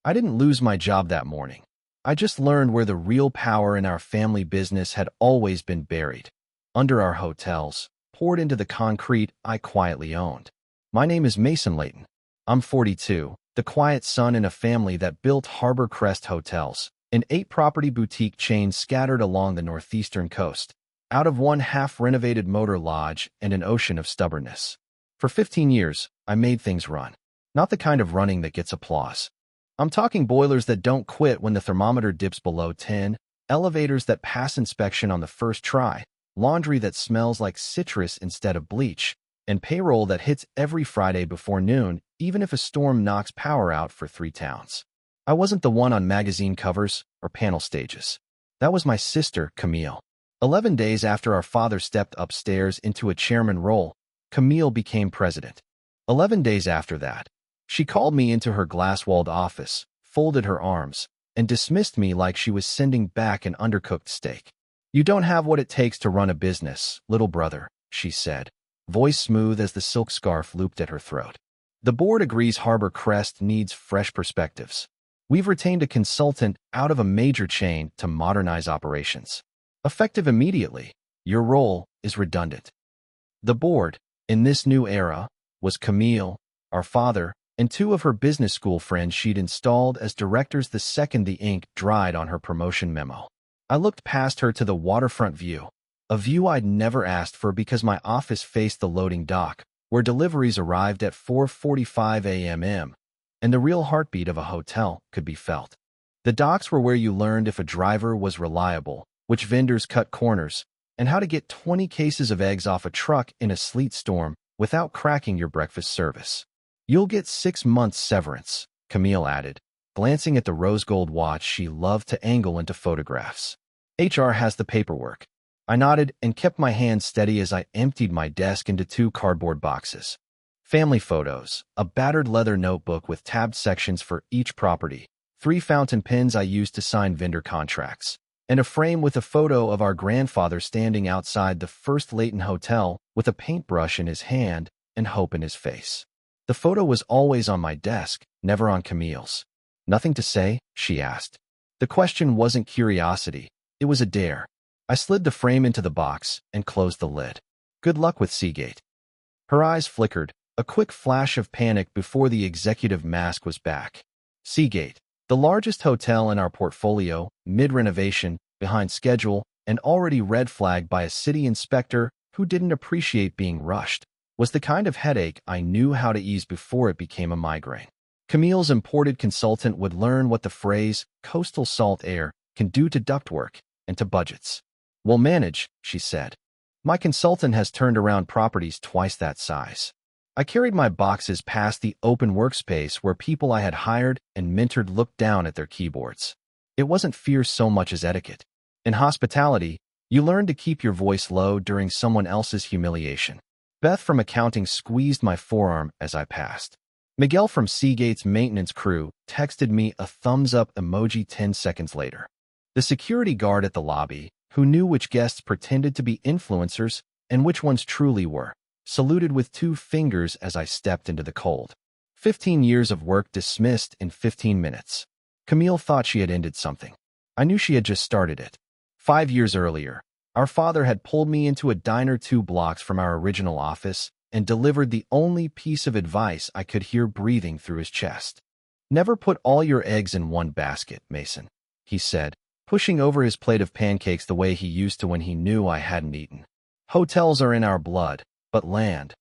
I didn't lose my job that morning. I just learned where the real power in our family business had always been buried. Under our hotels, poured into the concrete I quietly owned. My name is Mason Layton. I'm 42, the quiet son in a family that built Harbor Crest Hotels, an 8-property boutique chain scattered along the northeastern coast, out of one half-renovated motor lodge and an ocean of stubbornness. For 15 years, I made things run. Not the kind of running that gets applause. I'm talking boilers that don't quit when the thermometer dips below 10, elevators that pass inspection on the first try, laundry that smells like citrus instead of bleach, and payroll that hits every Friday before noon, even if a storm knocks power out for 3 towns. I wasn't the one on magazine covers or panel stages. That was my sister, Camille. 11 days after our father stepped upstairs into a chairman role, Camille became president. 11 days after that, she called me into her glass-walled office, folded her arms, and dismissed me like she was sending back an undercooked steak. "You don't have what it takes to run a business, little brother," she said, voice smooth as the silk scarf looped at her throat. "The board agrees Harbor Crest needs fresh perspectives. We've retained a consultant out of a major chain to modernize operations. Effective immediately, your role is redundant." The board, in this new era, was Camille, our father, and 2 of her business school friends she'd installed as directors the second the ink dried on her promotion memo. I looked past her to the waterfront view, a view I'd never asked for because my office faced the loading dock, where deliveries arrived at 4:45 a.m., and the real heartbeat of a hotel could be felt. The docks were where you learned if a driver was reliable, which vendors cut corners, and how to get 20 cases of eggs off a truck in a sleet storm without cracking your breakfast service. "You'll get 6 months severance," Camille added, glancing at the rose-gold watch she loved to angle into photographs. "HR has the paperwork." I nodded and kept my hand steady as I emptied my desk into 2 cardboard boxes. Family photos, a battered leather notebook with tabbed sections for each property, 3 fountain pens I used to sign vendor contracts, and a frame with a photo of our grandfather standing outside the first Layton Hotel with a paintbrush in his hand and hope in his face. The photo was always on my desk, never on Camille's. "Nothing to say?" she asked. The question wasn't curiosity, it was a dare. I slid the frame into the box and closed the lid. "Good luck with Seagate." Her eyes flickered, a quick flash of panic before the executive mask was back. Seagate, the largest hotel in our portfolio, mid-renovation, behind schedule, and already red-flagged by a city inspector who didn't appreciate being rushed, was the kind of headache I knew how to ease before it became a migraine. Camille's imported consultant would learn what the phrase coastal salt air can do to ductwork and to budgets. "We'll manage," she said. "My consultant has turned around properties twice that size." I carried my boxes past the open workspace where people I had hired and mentored looked down at their keyboards. It wasn't fear so much as etiquette. In hospitality, you learn to keep your voice low during someone else's humiliation. Beth from accounting squeezed my forearm as I passed. Miguel from Seagate's maintenance crew texted me a thumbs-up emoji 10 seconds later. The security guard at the lobby, who knew which guests pretended to be influencers and which ones truly were, saluted with 2 fingers as I stepped into the cold. 15 years of work dismissed in 15 minutes. Camille thought she had ended something. I knew she had just started it. 5 years earlier, our father had pulled me into a diner 2 blocks from our original office and delivered the only piece of advice I could hear breathing through his chest. "Never put all your eggs in one basket, Mason," he said, pushing over his plate of pancakes the way he used to when he knew I hadn't eaten. "Hotels are in our blood, but land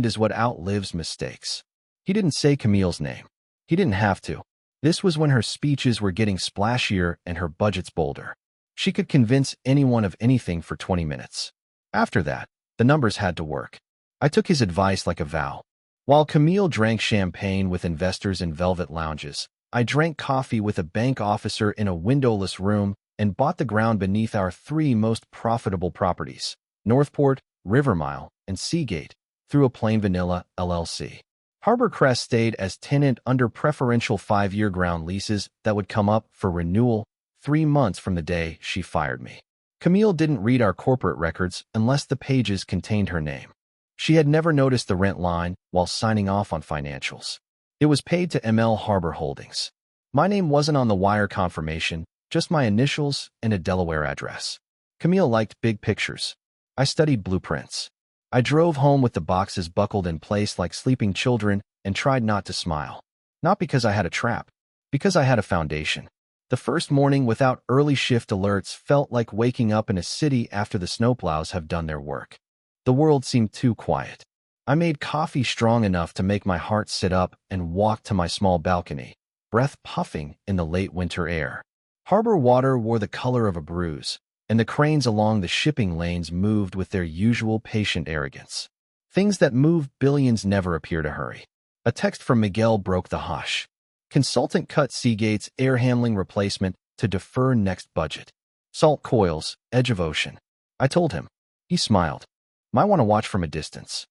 is what outlives mistakes." He didn't say Camille's name. He didn't have to. This was when her speeches were getting splashier and her budgets bolder. She could convince anyone of anything for 20 minutes. After that, the numbers had to work. I took his advice like a vow. While Camille drank champagne with investors in velvet lounges, I drank coffee with a bank officer in a windowless room and bought the ground beneath our 3 most profitable properties, Northport, Rivermile, and Seagate, through a plain vanilla LLC. Harbor Crest stayed as tenant under preferential 5-year ground leases that would come up for renewal 3 months from the day she fired me. Camille didn't read our corporate records unless the pages contained her name. She had never noticed the rent line while signing off on financials. It was paid to ML Harbor Holdings. My name wasn't on the wire confirmation, just my initials and a Delaware address. Camille liked big pictures. I studied blueprints. I drove home with the boxes buckled in place like sleeping children and tried not to smile. Not because I had a trap, because I had a foundation. The first morning without early shift alerts felt like waking up in a city after the snowplows have done their work. The world seemed too quiet. I made coffee strong enough to make my heart sit up and walk to my small balcony, breath puffing in the late winter air. Harbor water wore the color of a bruise, and the cranes along the shipping lanes moved with their usual patient arrogance. Things that move billions never appear to hurry. A text from Miguel broke the hush. Consultant cut Seagate's air handling replacement to defer next budget. Salt coils, edge of ocean. I told him. He smiled. Might want to watch from a distance.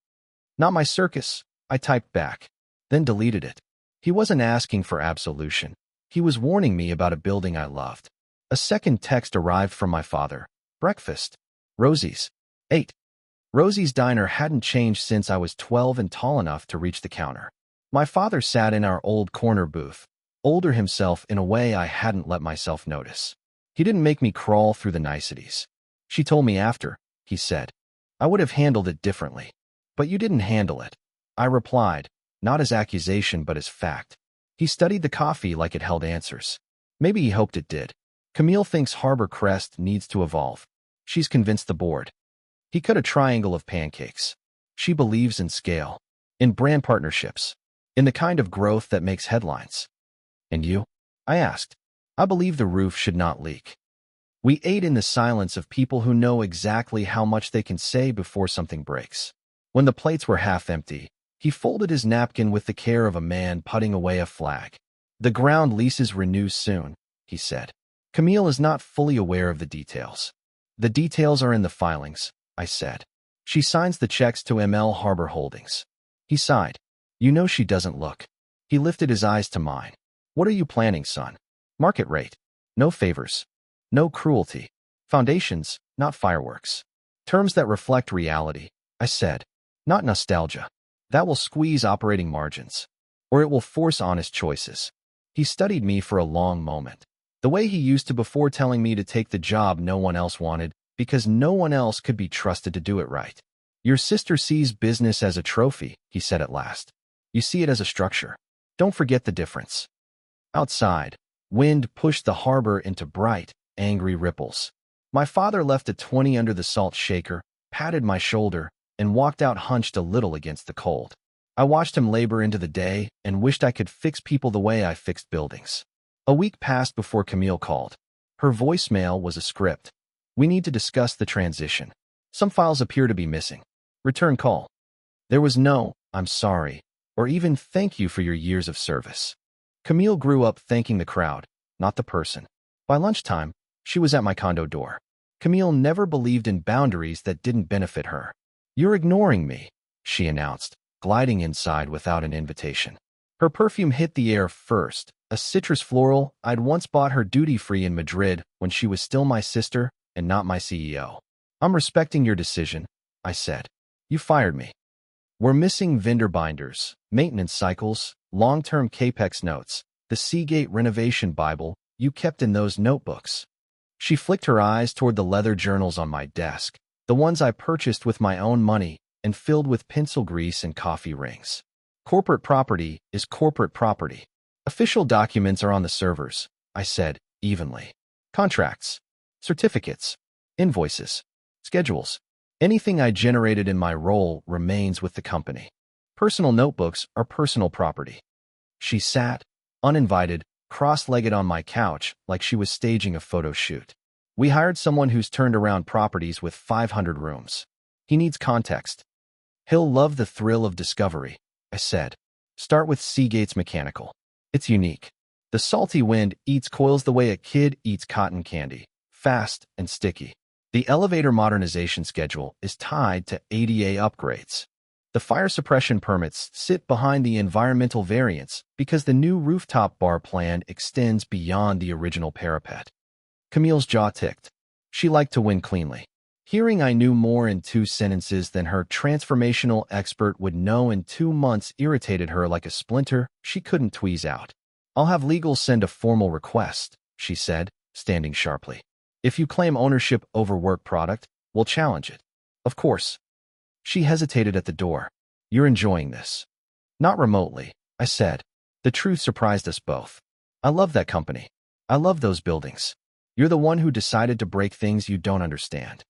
Not my circus, I typed back, then deleted it. He wasn't asking for absolution. He was warning me about a building I loved. A second text arrived from my father. Breakfast. Rosie's. 8. Rosie's diner hadn't changed since I was 12 and tall enough to reach the counter. My father sat in our old corner booth, older himself in a way I hadn't let myself notice. He didn't make me crawl through the niceties. She told me after, he said. I would have handled it differently. But you didn't handle it. I replied, not as accusation but as fact. He studied the coffee like it held answers. Maybe he hoped it did. Camille thinks Harbor Crest needs to evolve. She's convinced the board. He cut a triangle of pancakes. She believes in scale, in brand partnerships, in the kind of growth that makes headlines. And you? I asked. I believe the roof should not leak. We ate in the silence of people who know exactly how much they can say before something breaks. When the plates were half empty, he folded his napkin with the care of a man putting away a flag. The ground leases renew soon, he said. Camille is not fully aware of the details. The details are in the filings, I said. She signs the checks to ML Harbor Holdings. He sighed. You know she doesn't look. He lifted his eyes to mine. What are you planning, son? Market rate. No favors. No cruelty. Foundations, not fireworks. Terms that reflect reality, I said. Not nostalgia. That will squeeze operating margins. Or it will force honest choices. He studied me for a long moment. The way he used to before telling me to take the job no one else wanted, because no one else could be trusted to do it right. Your sister sees business as a trophy, he said at last. You see it as a structure. Don't forget the difference. Outside, wind pushed the harbor into bright, angry ripples. My father left a 20 under the salt shaker, patted my shoulder, and walked out hunched a little against the cold. I watched him labor into the day and wished I could fix people the way I fixed buildings. A week passed before Camille called. Her voicemail was a script. We need to discuss the transition. Some files appear to be missing. Return call. There was no, I'm sorry, or even thank you for your years of service. Camille grew up thanking the crowd, not the person. By lunchtime, she was at my condo door. Camille never believed in boundaries that didn't benefit her. You're ignoring me, she announced, gliding inside without an invitation. Her perfume hit the air first, a citrus floral I'd once bought her duty-free in Madrid when she was still my sister and not my CEO. I'm respecting your decision, I said. You fired me. We're missing vendor binders, maintenance cycles, long-term CAPEX notes, the Seagate renovation Bible you kept in those notebooks. She flicked her eyes toward the leather journals on my desk, the ones I purchased with my own money and filled with pencil grease and coffee rings. Corporate property is corporate property. Official documents are on the servers, I said, evenly. Contracts, certificates, invoices, schedules. Anything I generated in my role remains with the company. Personal notebooks are personal property. She sat, uninvited, cross-legged on my couch like she was staging a photo shoot. We hired someone who's turned around properties with 500 rooms. He needs context. He'll love the thrill of discovery, I said. Start with Seagate's Mechanical. It's unique. The salty wind eats coils the way a kid eats cotton candy, fast and sticky. The elevator modernization schedule is tied to ADA upgrades. The fire suppression permits sit behind the environmental variance because the new rooftop bar plan extends beyond the original parapet. Camille's jaw ticked. She liked to win cleanly. Hearing I knew more in 2 sentences than her transformational expert would know in 2 months irritated her like a splinter she couldn't tweeze out. I'll have legal send a formal request, she said, standing sharply. If you claim ownership over work product, we'll challenge it. Of course. She hesitated at the door. You're enjoying this. Not remotely, I said. The truth surprised us both. I love that company. I love those buildings. You're the one who decided to break things you don't understand.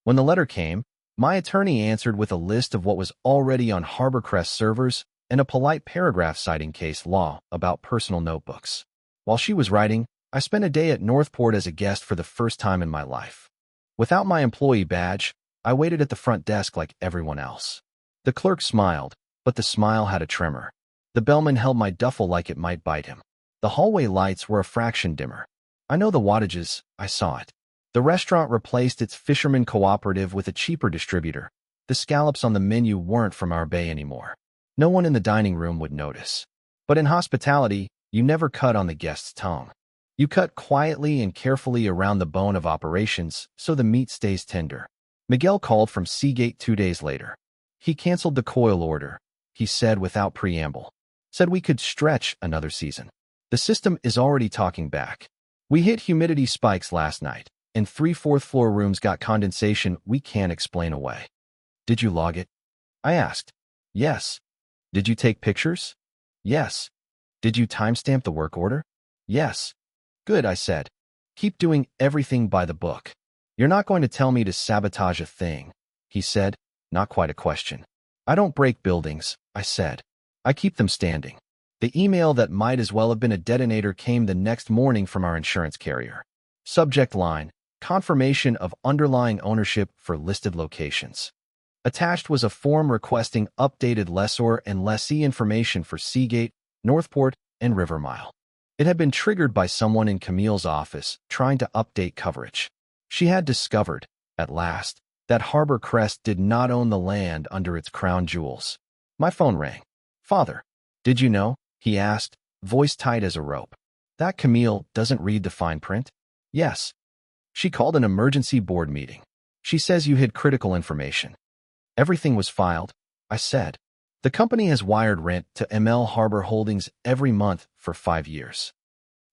When the letter came, my attorney answered with a list of what was already on HarborCrest servers and a polite paragraph citing case law about personal notebooks. While she was writing, I spent a day at Northport as a guest for the first time in my life. Without my employee badge, I waited at the front desk like everyone else. The clerk smiled, but the smile had a tremor. The bellman held my duffel like it might bite him. The hallway lights were a fraction dimmer. I know the wattages, I saw it. The restaurant replaced its fisherman cooperative with a cheaper distributor. The scallops on the menu weren't from our bay anymore. No one in the dining room would notice. But in hospitality, you never cut on the guest's tongue. You cut quietly and carefully around the bone of operations so the meat stays tender. Miguel called from Seagate 2 days later. He canceled the coil order, he said without preamble. Said we could stretch another season. The system is already talking back. We hit humidity spikes last night, and 3 fourth-floor rooms got condensation we can't explain away. Did you log it? I asked. Yes. Did you take pictures? Yes. Did you timestamp the work order? Yes. Good, I said. Keep doing everything by the book. You're not going to tell me to sabotage a thing, he said, not quite a question. I don't break buildings, I said. I keep them standing. The email that might as well have been a detonator came the next morning from our insurance carrier. Subject line, confirmation of underlying ownership for listed locations. Attached was a form requesting updated lessor and lessee information for Seagate, Northport, and Rivermile. It had been triggered by someone in Camille's office trying to update coverage. She had discovered, at last, that HarborCrest did not own the land under its crown jewels. My phone rang. Father, did you know? He asked, voice tight as a rope. That Camille doesn't read the fine print? Yes. She called an emergency board meeting. She says you hid critical information. Everything was filed, I said. The company has wired rent to ML Harbor Holdings every month for 5 years.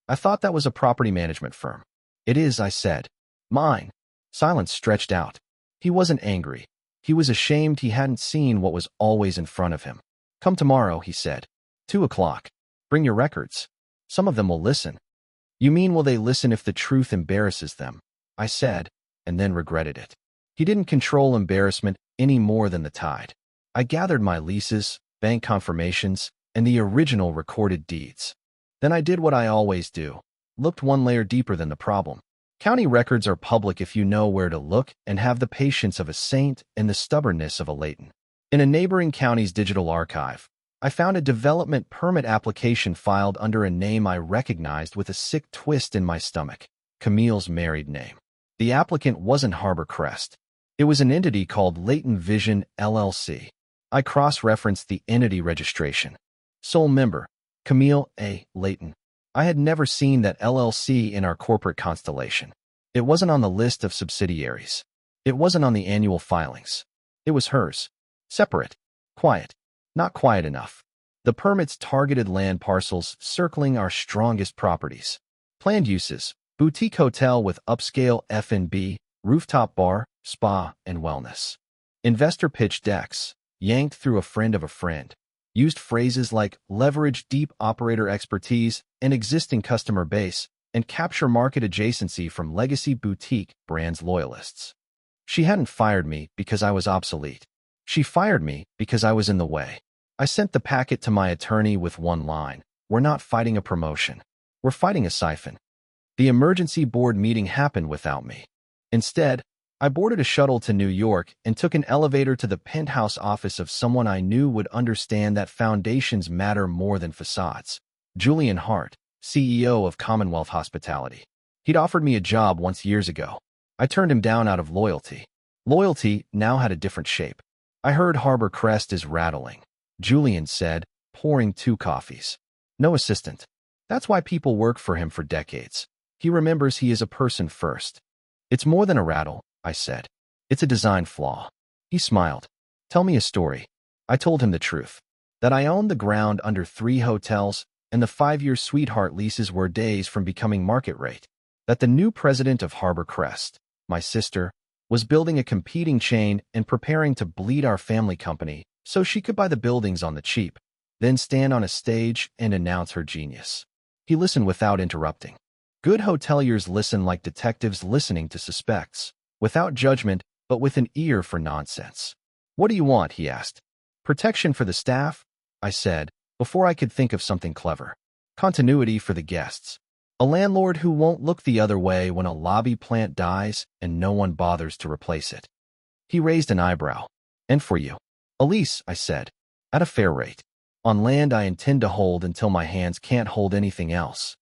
I thought that was a property management firm. It is, I said. Mine. Silence stretched out. He wasn't angry. He was ashamed he hadn't seen what was always in front of him. Come tomorrow, he said. 2 o'clock. Bring your records. Some of them will listen. You mean will they listen if the truth embarrasses them? I said, and then regretted it. He didn't control embarrassment any more than the tide. I gathered my leases, bank confirmations, and the original recorded deeds. Then I did what I always do, looked one layer deeper than the problem. County records are public if you know where to look and have the patience of a saint and the stubbornness of a Leighton. In a neighboring county's digital archive, I found a development permit application filed under a name I recognized with a sick twist in my stomach, Camille's married name. The applicant wasn't HarborCrest. It was an entity called Leighton Vision, LLC. I cross-referenced the entity registration. Sole member, Camille A. Leighton. I had never seen that LLC in our corporate constellation. It wasn't on the list of subsidiaries. It wasn't on the annual filings. It was hers. Separate. Quiet. Not quiet enough. The permits targeted land parcels circling our strongest properties. Planned uses, boutique hotel with upscale F&B, rooftop bar, spa, and wellness. Investor pitch decks, yanked through a friend of a friend. Used phrases like leverage deep operator expertise and existing customer base and capture market adjacency from legacy boutique brands loyalists. She hadn't fired me because I was obsolete. She fired me because I was in the way. I sent the packet to my attorney with one line. We're not fighting a promotion. We're fighting a siphon. The emergency board meeting happened without me. Instead, I boarded a shuttle to New York and took an elevator to the penthouse office of someone I knew would understand that foundations matter more than facades. Julian Hart, CEO of Commonwealth Hospitality. He'd offered me a job once years ago. I turned him down out of loyalty. Loyalty now had a different shape. I heard HarborCrest is rattling, Julian said, pouring 2 coffees. No assistant. That's why people work for him for decades. He remembers he is a person first. It's more than a rattle, I said. It's a design flaw. He smiled. Tell me a story. I told him the truth. That I owned the ground under 3 hotels, and the 5-year sweetheart leases were days from becoming market rate. That the new president of Harbor Crest, my sister, was building a competing chain and preparing to bleed our family company so she could buy the buildings on the cheap, then stand on a stage and announce her genius. He listened without interrupting. Good hoteliers listen like detectives listening to suspects, without judgment, but with an ear for nonsense. "What do you want?" he asked. "Protection for the staff," I said, before I could think of something clever. "Continuity for the guests. A landlord who won't look the other way when a lobby plant dies and no one bothers to replace it." He raised an eyebrow. "And for you?" "A lease," I said, "at a fair rate. On land I intend to hold until my hands can't hold anything else."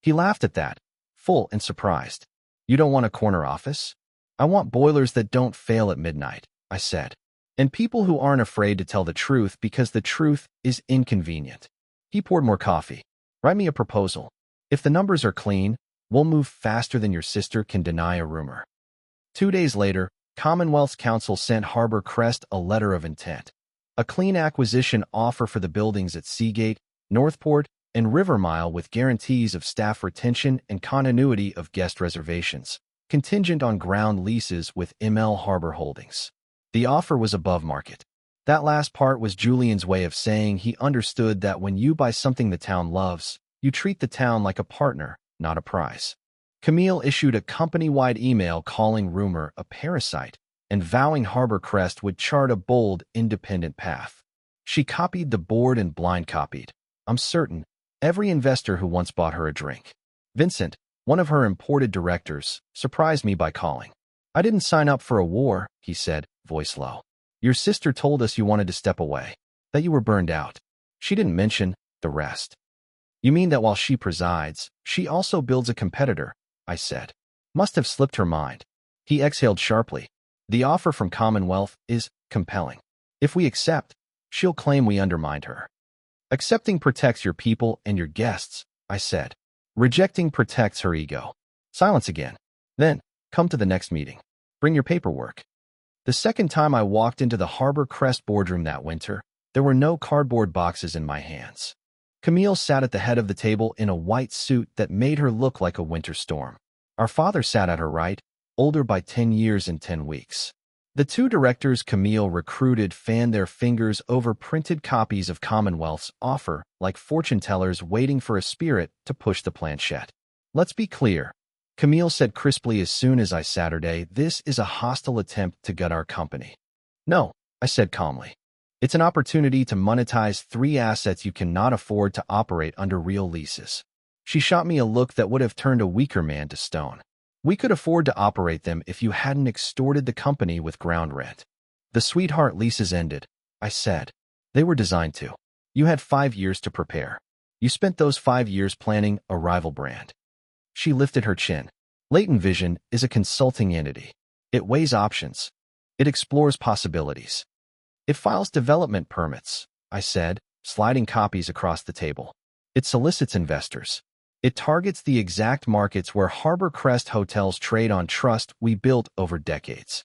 He laughed at that, full and surprised. "You don't want a corner office?" "I want boilers that don't fail at midnight," I said. "And people who aren't afraid to tell the truth because the truth is inconvenient." He poured more coffee. "Write me a proposal. If the numbers are clean, we'll move faster than your sister can deny a rumor." 2 days later, Commonwealth's Council sent Harbor Crest a letter of intent. A clean acquisition offer for the buildings at Seagate, Northport, and Rivermile with guarantees of staff retention and continuity of guest reservations, contingent on ground leases with ML Harbor Holdings. The offer was above market. That last part was Julian's way of saying he understood that when you buy something the town loves, you treat the town like a partner, not a prize. Camille issued a company-wide email calling rumor a parasite and vowing Harbor Crest would chart a bold, independent path. She copied the board and blind copied, I'm certain, every investor who once bought her a drink. Vincent, one of her imported directors, surprised me by calling. "I didn't sign up for a war," he said, voice low. "Your sister told us you wanted to step away, that you were burned out. She didn't mention the rest." "You mean that while she presides, she also builds a competitor?" I said. "Must have slipped her mind." He exhaled sharply. "The offer from Commonwealth is compelling. If we accept, she'll claim we undermined her." "Accepting protects your people and your guests," I said. "Rejecting protects her ego." Silence again. "Then, come to the next meeting. Bring your paperwork." The second time I walked into the Harbor Crest boardroom that winter, there were no cardboard boxes in my hands. Camille sat at the head of the table in a white suit that made her look like a winter storm. Our father sat at her right, older by 10 years and 10 weeks. The two directors Camille recruited fanned their fingers over printed copies of Commonwealth's offer like fortune tellers waiting for a spirit to push the planchette. "Let's be clear," Camille said crisply as soon as I Saturday, "this is a hostile attempt to gut our company." "No," I said calmly. "It's an opportunity to monetize 3 assets you cannot afford to operate under real leases." She shot me a look that would have turned a weaker man to stone. "We could afford to operate them if you hadn't extorted the company with ground rent." "The sweetheart leases ended," I said. "They were designed to. You had 5 years to prepare. You spent those 5 years planning a rival brand." She lifted her chin. Leighton Vision is a consulting entity. It weighs options. It explores possibilities. It files development permits, I said, sliding copies across the table. It solicits investors. It targets the exact markets where Harbor Crest hotels trade on trust we built over decades.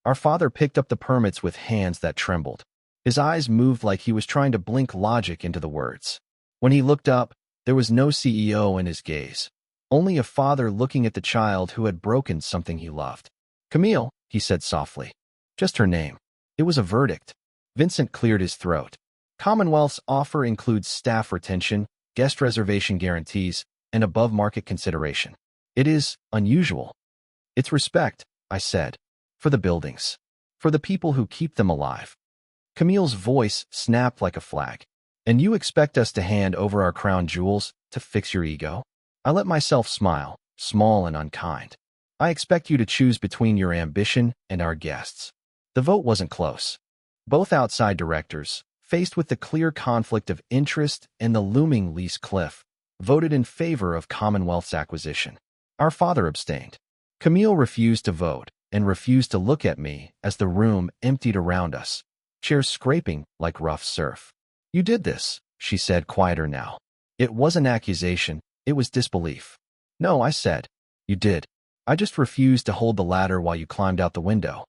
Our father picked up the permits with hands that trembled. His eyes moved like he was trying to blink logic into the words. When he looked up, there was no CEO in his gaze. Only a father looking at the child who had broken something he loved. "Camille," he said softly. Just her name. It was a verdict. Vincent cleared his throat. "Commonwealth's offer includes staff retention, guest reservation guarantees, and above-market consideration. It is unusual. It's respect," I said, "for the buildings, for the people who keep them alive." Camille's voice snapped like a flag. "And you expect us to hand over our crown jewels to fix your ego?" I let myself smile, small and unkind. "I expect you to choose between your ambition and our guests." The vote wasn't close. Both outside directors, faced with the clear conflict of interest and the looming lease cliff, voted in favor of Commonwealth's acquisition. Our father abstained. Camille refused to vote and refused to look at me as the room emptied around us, chairs scraping like rough surf. "You did this," she said, quieter now. It was an accusation. It was disbelief. "No," I said. "You did. I just refused to hold the ladder while you climbed out the window."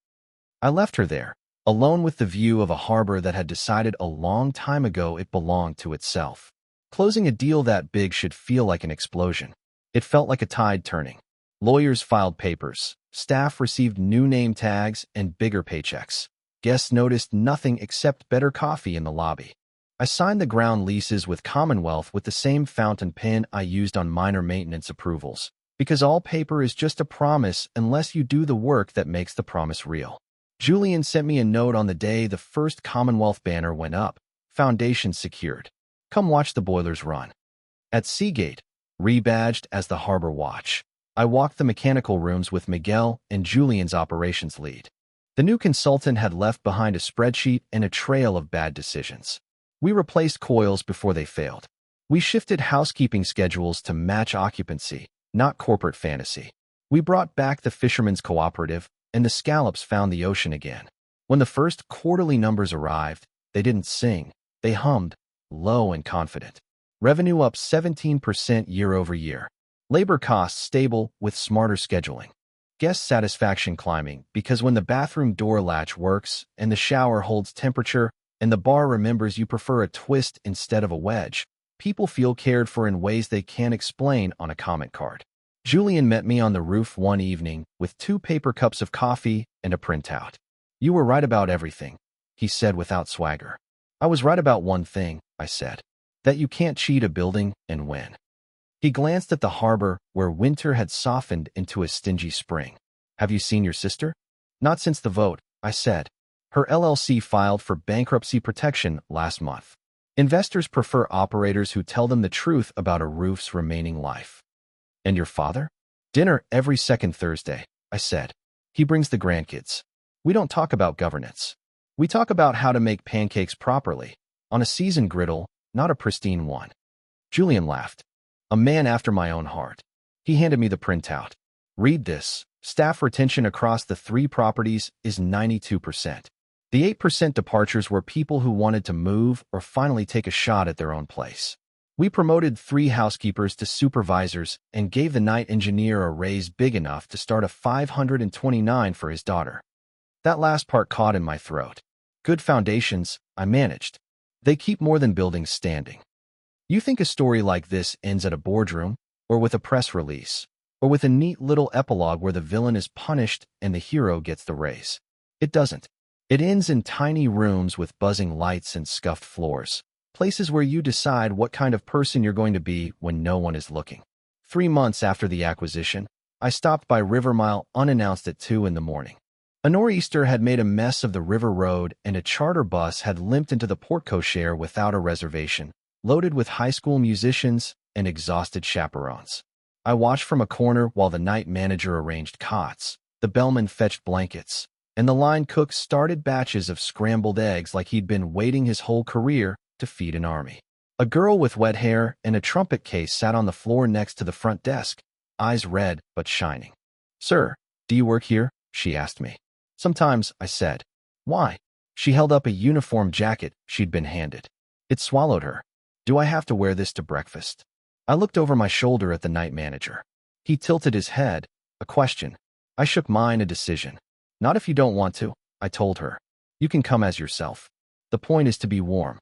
I left her there, alone with the view of a harbor that had decided a long time ago it belonged to itself. Closing a deal that big should feel like an explosion. It felt like a tide turning. Lawyers filed papers. Staff received new name tags and bigger paychecks. Guests noticed nothing except better coffee in the lobby. I signed the ground leases with Commonwealth with the same fountain pen I used on minor maintenance approvals, because all paper is just a promise unless you do the work that makes the promise real. Julian sent me a note on the day the first Commonwealth banner went up. Foundation secured. Come watch the boilers run. At Seagate, rebadged as the Harbor Watch, I walked the mechanical rooms with Miguel and Julian's operations lead. The new consultant had left behind a spreadsheet and a trail of bad decisions. We replaced coils before they failed. We shifted housekeeping schedules to match occupancy, not corporate fantasy. We brought back the Fishermen's Cooperative, and the scallops found the ocean again. When the first quarterly numbers arrived, they didn't sing. They hummed, low and confident. Revenue up 17% year-over-year. Labor costs stable with smarter scheduling. Guest satisfaction climbing because when the bathroom door latch works and the shower holds temperature and the bar remembers you prefer a twist instead of a wedge, people feel cared for in ways they can't explain on a comment card. Julian met me on the roof one evening with 2 paper cups of coffee and a printout. You were right about everything, he said without swagger. I was right about one thing, I said. That you can't cheat a building and win. He glanced at the harbor where winter had softened into a stingy spring. Have you seen your sister? Not since the vote, I said. Her LLC filed for bankruptcy protection last month. Investors prefer operators who tell them the truth about a roof's remaining life. And your father? Dinner every second Thursday, I said. He brings the grandkids. We don't talk about governance. We talk about how to make pancakes properly, on a seasoned griddle, not a pristine one. Julian laughed. A man after my own heart. He handed me the printout. Read this. Staff retention across the 3 properties is 92%. The 8% departures were people who wanted to move or finally take a shot at their own place. We promoted 3 housekeepers to supervisors and gave the night engineer a raise big enough to start a 529 for his daughter. That last part caught in my throat. Good foundations, I managed. They keep more than buildings standing. You think a story like this ends at a boardroom, or with a press release, or with a neat little epilogue where the villain is punished and the hero gets the raise. It doesn't. It ends in tiny rooms with buzzing lights and scuffed floors, places where you decide what kind of person you're going to be when no one is looking. 3 months after the acquisition, I stopped by Rivermile unannounced at 2 in the morning. A nor'easter had made a mess of the river road and a charter bus had limped into the porte cochere without a reservation, loaded with high school musicians and exhausted chaperones. I watched from a corner while the night manager arranged cots, the bellman fetched blankets, and the line cook started batches of scrambled eggs like he'd been waiting his whole career to feed an army. A girl with wet hair and a trumpet case sat on the floor next to the front desk, eyes red but shining. "Sir, do you work here?" she asked me. "Sometimes," I said. "Why?" She held up a uniform jacket she'd been handed. It swallowed her. "Do I have to wear this to breakfast?" I looked over my shoulder at the night manager. He tilted his head, a question. I shook mine, a decision. "Not if you don't want to," I told her. "You can come as yourself. The point is to be warm."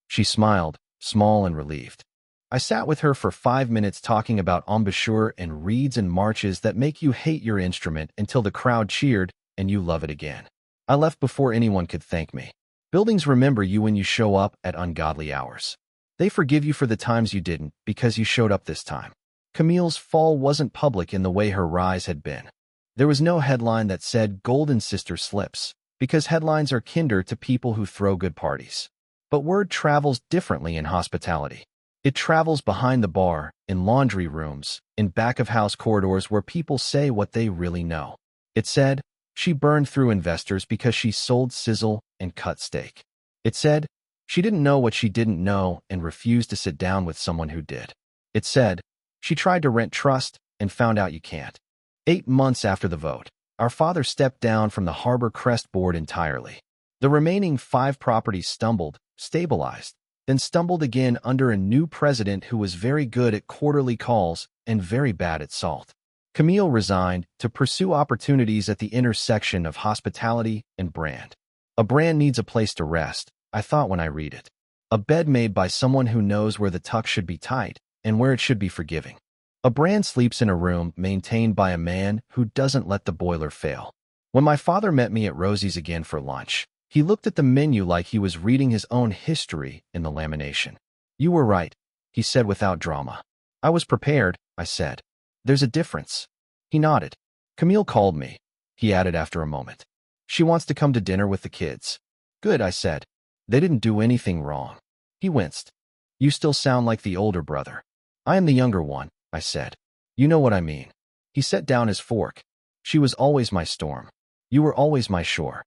She smiled, small and relieved. I sat with her for 5 minutes talking about embouchure and reeds and marches that make you hate your instrument until the crowd cheered and you love it again. I left before anyone could thank me. Buildings remember you when you show up at ungodly hours. They forgive you for the times you didn't because you showed up this time. Camille's fall wasn't public in the way her rise had been. There was no headline that said Golden Sister slips, because headlines are kinder to people who throw good parties. But word travels differently in hospitality. It travels behind the bar, in laundry rooms, in back-of-house corridors where people say what they really know. It said, she burned through investors because she sold sizzle and cut steak. It said, she didn't know what she didn't know and refused to sit down with someone who did. It said, she tried to rent trust and found out you can't. 8 months after the vote, our father stepped down from the Harbor Crest board entirely. The remaining 5 properties stumbled, stabilized, then stumbled again under a new president who was very good at quarterly calls and very bad at salt. Camille resigned to pursue opportunities at the intersection of hospitality and brand. A brand needs a place to rest, I thought when I read it. A bed made by someone who knows where the tuck should be tight and where it should be forgiving. A brand sleeps in a room maintained by a man who doesn't let the boiler fail. When my father met me at Rosie's again for lunch, he looked at the menu like he was reading his own history in the lamination. "You were right," he said without drama. "I was prepared," I said. "There's a difference." He nodded. "Camille called me," he added after a moment. "She wants to come to dinner with the kids." "Good," I said. "They didn't do anything wrong." He winced. "You still sound like the older brother." "I am the younger one," I said. "You know what I mean." He set down his fork. "She was always my storm. You were always my shore."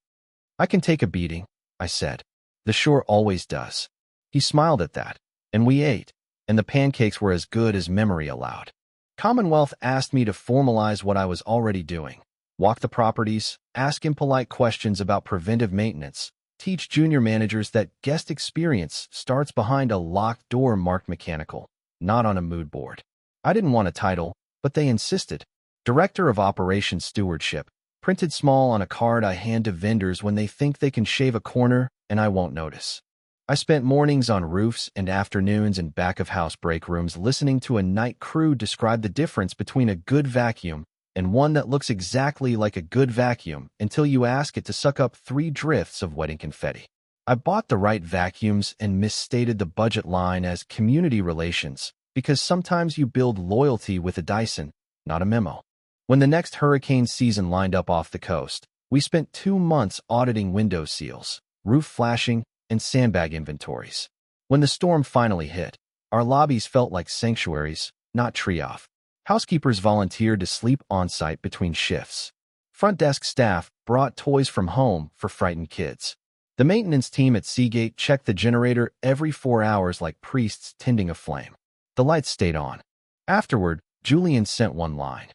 "I can take a beating," I said. "The shore always does." He smiled at that, and we ate, and the pancakes were as good as memory allowed. Commonwealth asked me to formalize what I was already doing: walk the properties, ask impolite questions about preventive maintenance, teach junior managers that guest experience starts behind a locked door marked mechanical, not on a mood board. I didn't want a title, but they insisted. Director of Operations Stewardship, printed small on a card I hand to vendors when they think they can shave a corner and I won't notice. I spent mornings on roofs and afternoons in back-of-house break rooms listening to a night crew describe the difference between a good vacuum and one that looks exactly like a good vacuum until you ask it to suck up 3 drifts of wedding confetti. I bought the right vacuums and misstated the budget line as community relations because sometimes you build loyalty with a Dyson, not a memo. When the next hurricane season lined up off the coast, we spent 2 months auditing window seals, roof flashing, and sandbag inventories. When the storm finally hit, our lobbies felt like sanctuaries, not tree-off. Housekeepers volunteered to sleep on-site between shifts. Front desk staff brought toys from home for frightened kids. The maintenance team at Seagate checked the generator every 4 hours like priests tending a flame. The lights stayed on. Afterward, Julian sent one line: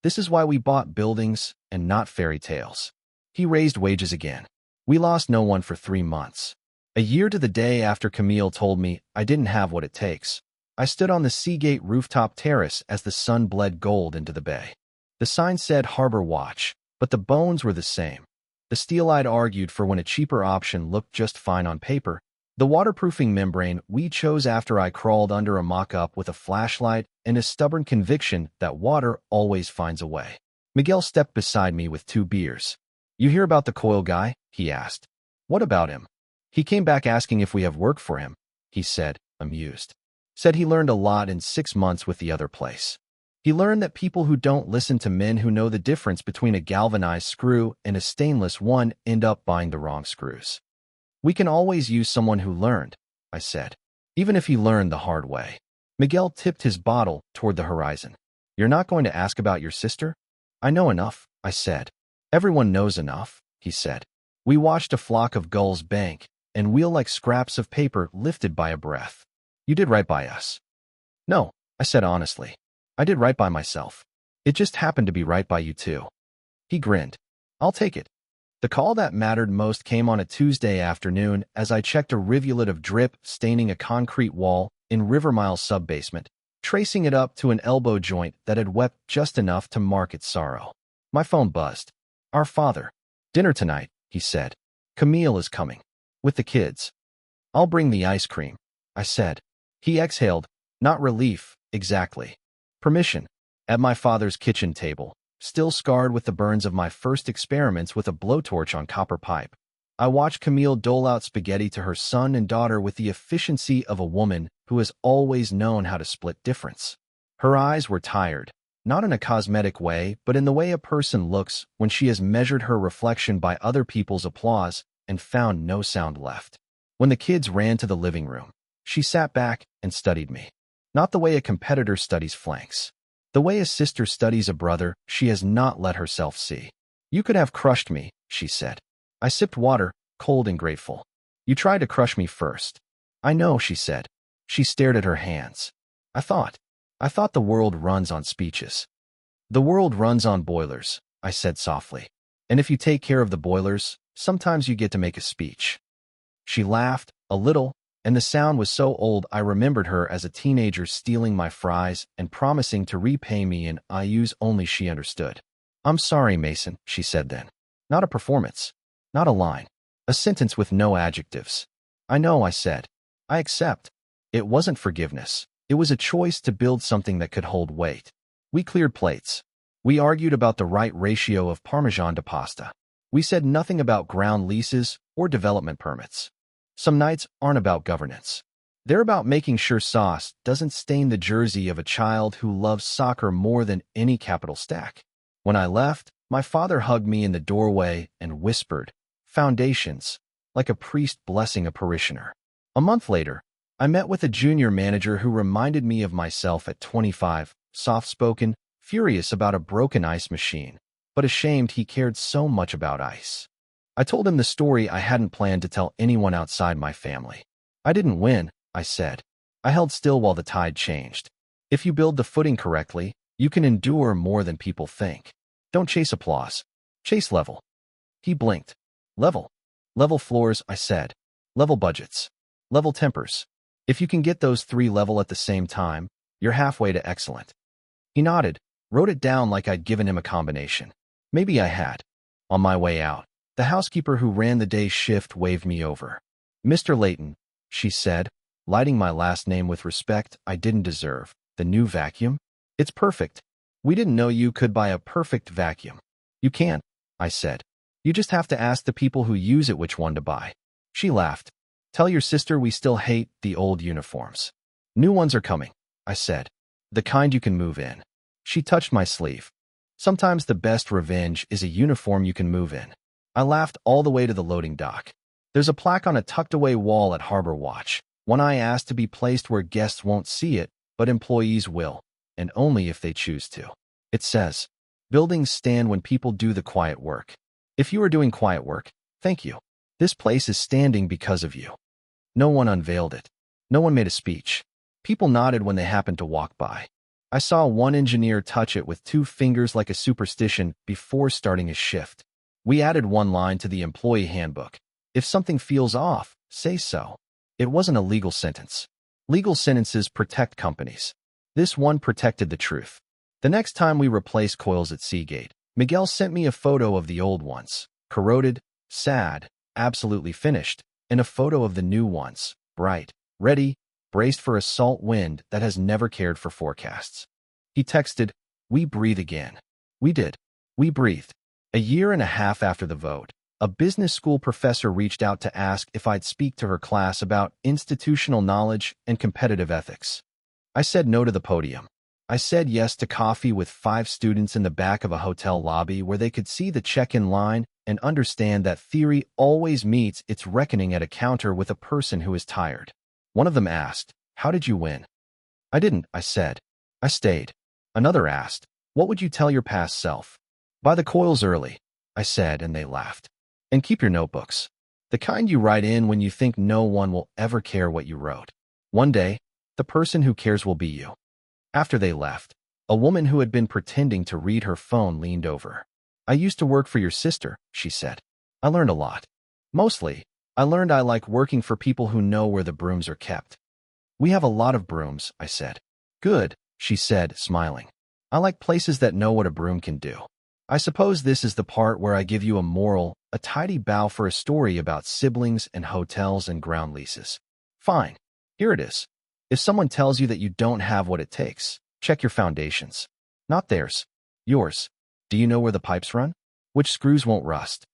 "This is why we bought buildings and not fairy tales." He raised wages again. We lost no one for 3 months. A year to the day after Camille told me I didn't have what it takes, I stood on the Seagate rooftop terrace as the sun bled gold into the bay. The sign said Harbor Watch, but the bones were the same. The steel I'd argued for when a cheaper option looked just fine on paper. The waterproofing membrane we chose after I crawled under a mock-up with a flashlight and a stubborn conviction that water always finds a way. Miguel stepped beside me with 2 beers. "You hear about the coil guy?" he asked. "What about him?" "He came back asking if we have work for him," he said, amused. Said he learned a lot in 6 months with the other place. He learned that people who don't listen to men who know the difference between a galvanized screw and a stainless one end up buying the wrong screws. "We can always use someone who learned," I said, "even if he learned the hard way." Miguel tipped his bottle toward the horizon. "You're not going to ask about your sister?" "I know enough," I said. "Everyone knows enough," he said. We watched a flock of gulls bank and wheel like scraps of paper lifted by a breath. "You did right by us." "No," I said honestly. "I did right by myself. It just happened to be right by you too." He grinned. "I'll take it." The call that mattered most came on a Tuesday afternoon as I checked a rivulet of drip staining a concrete wall in Rivermile's sub-basement, tracing it up to an elbow joint that had wept just enough to mark its sorrow. My phone buzzed. "Our father." "Dinner tonight," he said. "Camille is coming. With the kids." "I'll bring the ice cream," I said. He exhaled. Not relief, exactly. Permission. At my father's kitchen table, still scarred with the burns of my first experiments with a blowtorch on copper pipe, I watched Camille dole out spaghetti to her son and daughter with the efficiency of a woman who has always known how to split difference. Her eyes were tired, not in a cosmetic way, but in the way a person looks when she has measured her reflection by other people's applause and found no sound left. When the kids ran to the living room, she sat back and studied me. Not the way a competitor studies flanks. The way a sister studies a brother she has not let herself see. "You could have crushed me," she said. I sipped water, cold and grateful. "You tried to crush me first." "I know," she said. She stared at her hands. I thought the world runs on speeches." "The world runs on boilers," I said softly. "And if you take care of the boilers, sometimes you get to make a speech." She laughed, a little, and the sound was so old I remembered her as a teenager stealing my fries and promising to repay me in IUs only she understood. "I'm sorry, Mason," she said then. "Not a performance. Not a line. A sentence with no adjectives." "I know," I said. I accept. It wasn't forgiveness. It was a choice to build something that could hold weight. We cleared plates. We argued about the right ratio of Parmesan to pasta. We said nothing about ground leases or development permits. Some nights aren't about governance. They're about making sure sauce doesn't stain the jersey of a child who loves soccer more than any capital stack. When I left, my father hugged me in the doorway and whispered, "Foundations," like a priest blessing a parishioner. A month later, I met with a junior manager who reminded me of myself at 25, soft-spoken, furious about a broken ice machine, but ashamed he cared so much about ice. I told him the story I hadn't planned to tell anyone outside my family. I didn't win, I said. I held still while the tide changed. If you build the footing correctly, you can endure more than people think. Don't chase applause. Chase level. He blinked. Level. Level floors, I said. Level budgets. Level tempers. If you can get those three level at the same time, you're halfway to excellent. He nodded, wrote it down like I'd given him a combination. Maybe I had. On my way out, the housekeeper who ran the day's shift waved me over. "Mr. Layton," she said, lighting my last name with respect I didn't deserve. "The new vacuum? It's perfect. We didn't know you could buy a perfect vacuum." "You can't," I said. "You just have to ask the people who use it which one to buy." She laughed. "Tell your sister we still hate the old uniforms. New ones are coming," I said. "The kind you can move in." She touched my sleeve. "Sometimes the best revenge is a uniform you can move in." I laughed all the way to the loading dock. There's a plaque on a tucked-away wall at Harbor Watch, one I asked to be placed where guests won't see it, but employees will, and only if they choose to. It says, "Buildings stand when people do the quiet work." If you are doing quiet work, thank you. This place is standing because of you. No one unveiled it. No one made a speech. People nodded when they happened to walk by. I saw one engineer touch it with 2 fingers like a superstition before starting his shift. We added one line to the employee handbook. If something feels off, say so. It wasn't a legal sentence. Legal sentences protect companies. This one protected the truth. The next time we replaced coils at Seagate, Miguel sent me a photo of the old ones, corroded, sad, absolutely finished, and a photo of the new ones, bright, ready, braced for a salt wind that has never cared for forecasts. He texted, "We breathe again." We did. We breathed. A year and a half after the vote, a business school professor reached out to ask if I'd speak to her class about institutional knowledge and competitive ethics. I said no to the podium. I said yes to coffee with 5 students in the back of a hotel lobby where they could see the check-in line and understand that theory always meets its reckoning at a counter with a person who is tired. One of them asked, "How did you win?" "I didn't," I said. "I stayed." Another asked, "What would you tell your past self?" "Buy the coils early," I said, and they laughed. "And keep your notebooks. The kind you write in when you think no one will ever care what you wrote. One day, the person who cares will be you." After they left, a woman who had been pretending to read her phone leaned over. "I used to work for your sister," she said. "I learned a lot. Mostly, I learned I like working for people who know where the brooms are kept." "We have a lot of brooms," I said. "Good," she said, smiling. "I like places that know what a broom can do." I suppose this is the part where I give you a moral, a tidy bow for a story about siblings and hotels and ground leases. Fine. Here it is. If someone tells you that you don't have what it takes, check your foundations. Not theirs. Yours. Do you know where the pipes run? Which screws won't rust?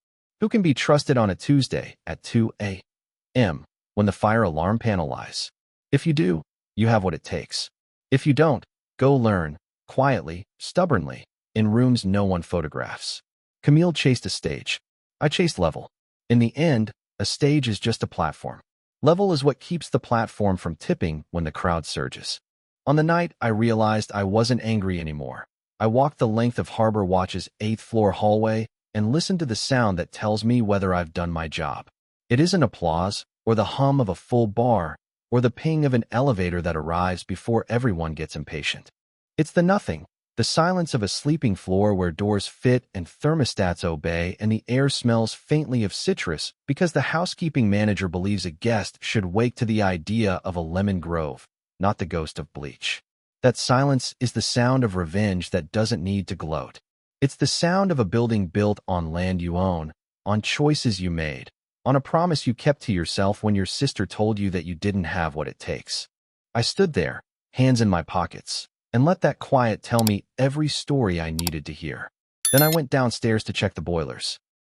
Who can be trusted on a Tuesday at 2 a.m. when the fire alarm panel lies? If you do, you have what it takes. If you don't, go learn, quietly, stubbornly, in rooms no one photographs. Camille chased a stage. I chased level. In the end, a stage is just a platform. Level is what keeps the platform from tipping when the crowd surges. On the night I realized I wasn't angry anymore, I walked the length of Harbor Watch's 8th-floor hallway and listened to the sound that tells me whether I've done my job. It isn't applause, or the hum of a full bar, or the ping of an elevator that arrives before everyone gets impatient. It's the nothing. The silence of a sleeping floor where doors fit and thermostats obey and the air smells faintly of citrus because the housekeeping manager believes a guest should wake to the idea of a lemon grove, not the ghost of bleach. That silence is the sound of revenge that doesn't need to gloat. It's the sound of a building built on land you own, on choices you made, On a promise you kept to yourself when your sister told you that you didn't have what it takes. I stood there, hands in my pockets, and let that quiet tell me every story I needed to hear. Then I went downstairs to check the boilers.